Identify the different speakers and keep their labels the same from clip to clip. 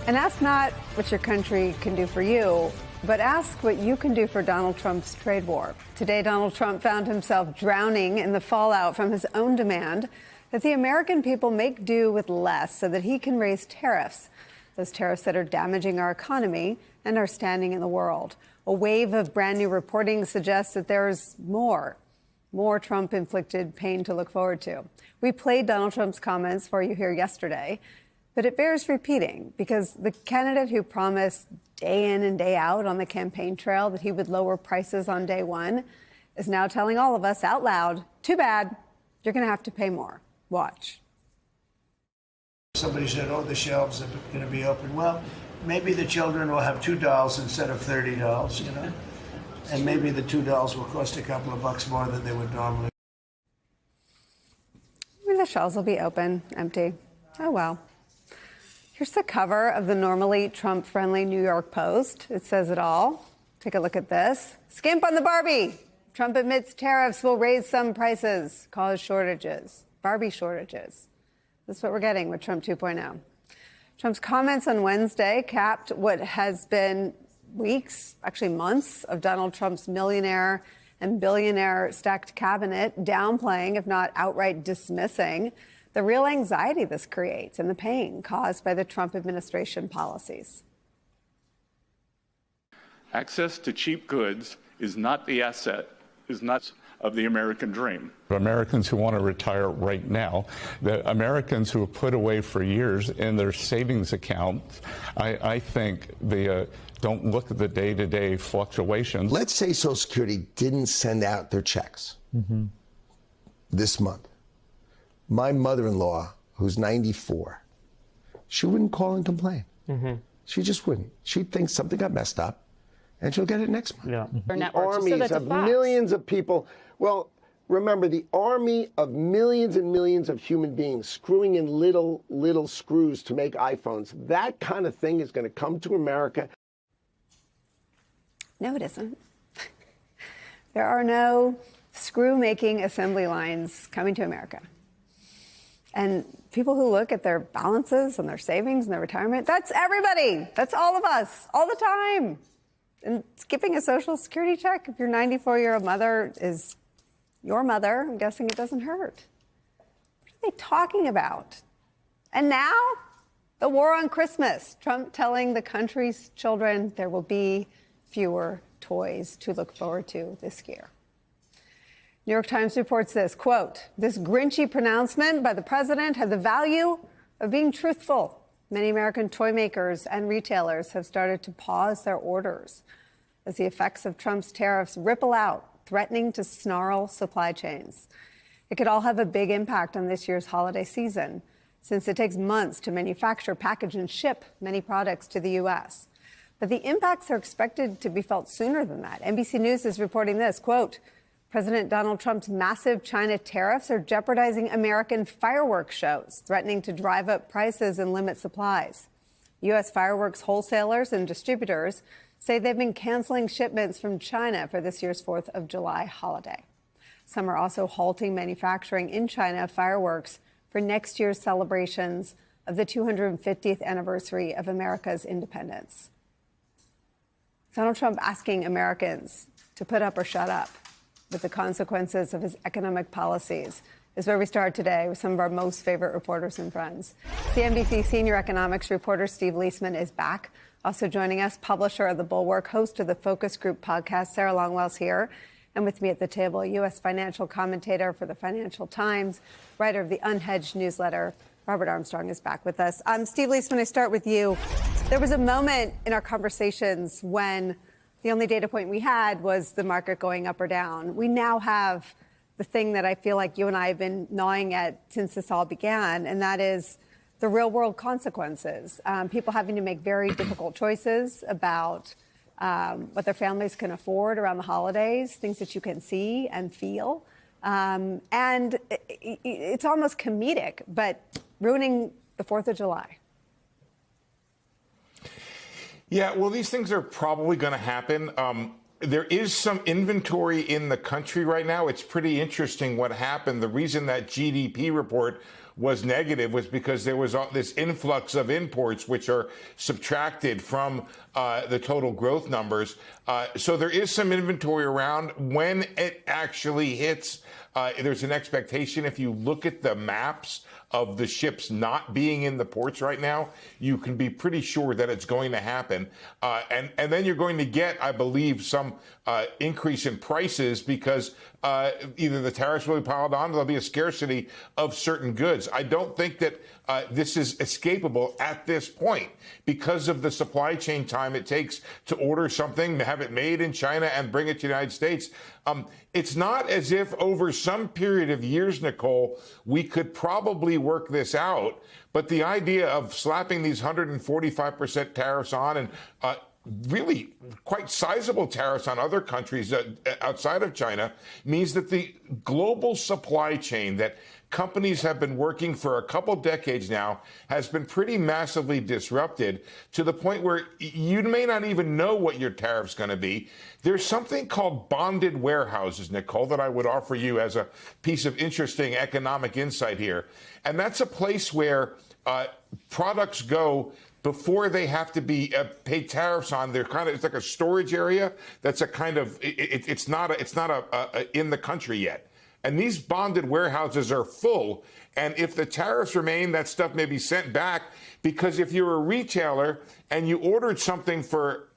Speaker 1: And ask not what your country can do for you, but ask what you can do for Donald Trump's trade war. Today, Donald Trump found himself drowning in the fallout from his own demand that the American people make do with less so that he can raise tariffs. Those tariffs that are damaging our economy and our standing in the world. A wave of brand new reporting suggests that there's more Trump-inflicted pain to look forward to. We played Donald Trump's comments for you here yesterday, but it bears repeating because the candidate who promised day in and day out on the campaign trail that he would lower prices on day one is now telling all of us out loud, too bad, you're going to have to pay more. Watch.
Speaker 2: Somebody said, oh, the shelves are going to be open. Well, maybe the children will have $2 instead of $30, you know? And maybe the $2 will cost a couple of bucks more than they would normally.
Speaker 1: Maybe the shelves will be open, empty. Oh, well. Here's the cover of the normally Trump-friendly New York Post. It says it all. Take a look at this. Skimp on the Barbie. Trump admits tariffs will raise some prices, cause shortages. Barbie shortages. This is what we're getting with Trump 2.0. Trump's comments on Wednesday capped what has been weeks, actually months, of Donald Trump's millionaire and billionaire stacked cabinet downplaying, if not outright dismissing, the real anxiety this creates and the pain caused by the Trump administration policies.
Speaker 3: Access to cheap goods is not the asset, is not of the American dream.
Speaker 4: Americans who want to retire right now, the Americans who have put away for years in their savings accounts, I think they don't look at the day-to-day fluctuations.
Speaker 5: Let's say Social Security didn't send out their checks this month. My mother-in-law, who's 94, she wouldn't call and complain. She just wouldn't. She'd think something got messed up, and she'll get it next month.
Speaker 6: Yeah.
Speaker 5: The armies of millions of people. Well, remember, the army of millions and millions of human beings screwing in little screws to make iPhones. That kind of thing is going to come to America.
Speaker 1: No, it isn't. There are no screw-making assembly lines coming to America. And people who look at their balances and their savings and their retirement, that's everybody. That's all of us, all the time. And skipping a Social Security check, if your 94-year-old mother is your mother, I'm guessing it doesn't hurt. What are they talking about? And now, the war on Christmas. Trump telling the country's children there will be fewer toys to look forward to this year. New York Times reports this, quote, this Grinchy pronouncement by the president had the value of being truthful. Many American toy makers and retailers have started to pause their orders as the effects of Trump's tariffs ripple out, threatening to snarl supply chains. It could all have a big impact on this year's holiday season, since it takes months to manufacture, package, and ship many products to the U.S. But the impacts are expected to be felt sooner than that. NBC News is reporting this, quote, President Donald Trump's massive China tariffs are jeopardizing American fireworks shows, threatening to drive up prices and limit supplies. U.S. fireworks wholesalers and distributors say they've been canceling shipments from China for this year's 4th of July holiday. Some are also halting manufacturing in China of fireworks for next year's celebrations of the 250th anniversary of America's independence. Donald Trump asking Americans to put up or shut up with the consequences of his economic policies is where we start today with some of our most favorite reporters and friends. CNBC senior economics reporter Steve Liesman is back. Also joining us, publisher of The Bulwark, host of the Focus Group podcast, Sarah Longwell's here. And with me at the table, U.S. financial commentator for the Financial Times, writer of the Unhedged newsletter, Robert Armstrong is back with us. Steve Liesman, I start with you. There was a moment in our conversations when the only data point we had was the market going up or down. We now have the thing that I feel like you and I have been gnawing at since this all began, and that is the real-world consequences. People having to make very difficult choices about what their families can afford around the holidays, things that you can see and feel. And it's almost comedic, but ruining the 4th of July.
Speaker 7: Yeah, well, these things are probably going to happen.
Speaker 6: there is some inventory in the country right now. It's pretty interesting what happened. The reason that GDP report was negative was because there was this influx of imports, which are subtracted from the total growth numbers. So there is some inventory around. When it actually hits, there's an expectation. If you look at the maps of the ships not being in the ports right now, you can be pretty sure that it's going to happen. And then you're going to get, I believe, some increase in prices because either the tariffs will be piled on or there'll be a scarcity of certain goods. I don't think that this is escapable at this point because of the supply chain time it takes to order something, have it made in China and bring it to the United States. It's not as if over some period of years, Nicole, we could probably work this out. But the idea of slapping these 145% tariffs on and really quite sizable tariffs on other countries outside of China means that the global supply chain that companies have been working for a couple decades now has been pretty massively disrupted to the point where you may not even know what your tariff's going to be. There's something called bonded warehouses, Nicole, that I would offer you as a piece of interesting economic insight here. And that's a place where products go before they have to be pay tariffs on. They're it's like a storage area. That's a kind of it's not in the country yet. And these bonded warehouses are full. And if the tariffs remain, that stuff may be sent back, because if you're a retailer and you ordered something for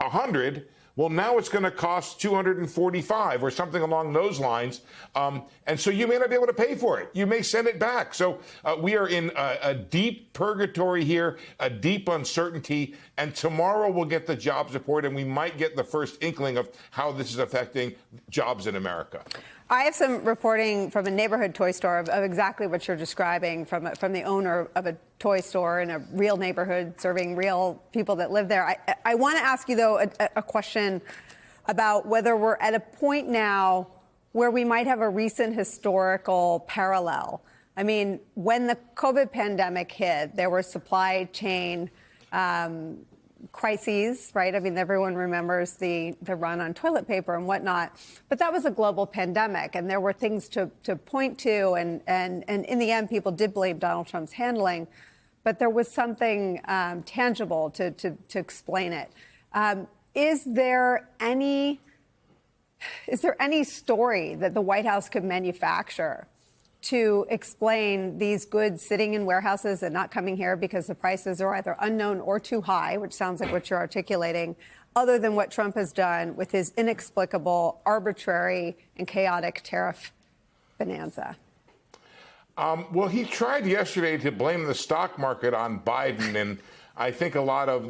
Speaker 6: 100, well, now it's going to cost 245 or something along those lines. And so you may not be able to pay for it. You may send it back. So we are in a deep purgatory here, a deep uncertainty. And tomorrow we'll get the jobs report, and we might get the first inkling of how this is affecting jobs in America.
Speaker 1: I have some reporting from a neighborhood toy store of exactly what you're describing from the owner of a toy store in a real neighborhood serving real people that live there. I want to ask you, though, a question about whether we're at a point now where we might have a recent historical parallel. I mean, when the COVID pandemic hit, there were supply chain crises, right? I mean, everyone remembers the run on toilet paper and whatnot, but that was a global pandemic, and there were things to point to, and in the end, people did blame Donald Trump's handling, but there was something tangible to explain it. Is there any story that the White House could manufacture to explain these goods sitting in warehouses and not coming here because the prices are either unknown or too high, which sounds like what you're articulating, other than what Trump has done with his inexplicable, arbitrary, and chaotic tariff bonanza?
Speaker 6: Well, he tried yesterday to blame the stock market on Biden, and I think there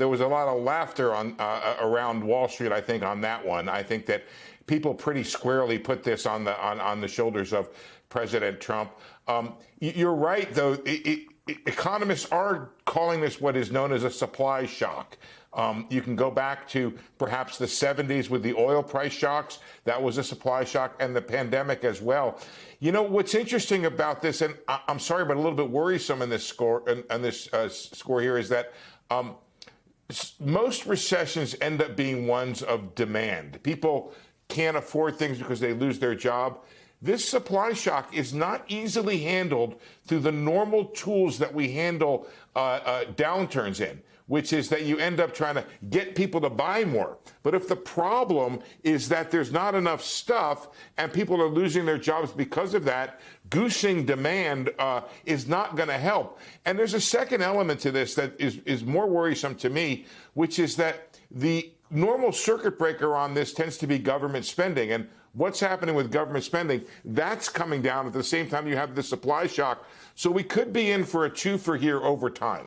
Speaker 6: was a lot of laughter around Wall Street, I think, on that one. I think that people pretty squarely put this on the shoulders of President Trump. You're right, though. Economists are calling this what is known as a supply shock. You can go back to perhaps the 70s with the oil price shocks. That was a supply shock, and the pandemic as well. You know, what's interesting about this, and I'm sorry, but a little bit worrisome in this score here, is that most recessions end up being ones of demand. People can't afford things because they lose their job. This supply shock is not easily handled through the normal tools that we handle downturns in, which is that you end up trying to get people to buy more. But if the problem is that there's not enough stuff and people are losing their jobs because of that, goosing demand is not going to help. And there's a second element to this that is more worrisome to me, which is that the normal circuit breaker on this tends to be government spending. And what's happening with government spending, that's coming down at the same time you have the supply shock. So we could be in for a twofer here over time.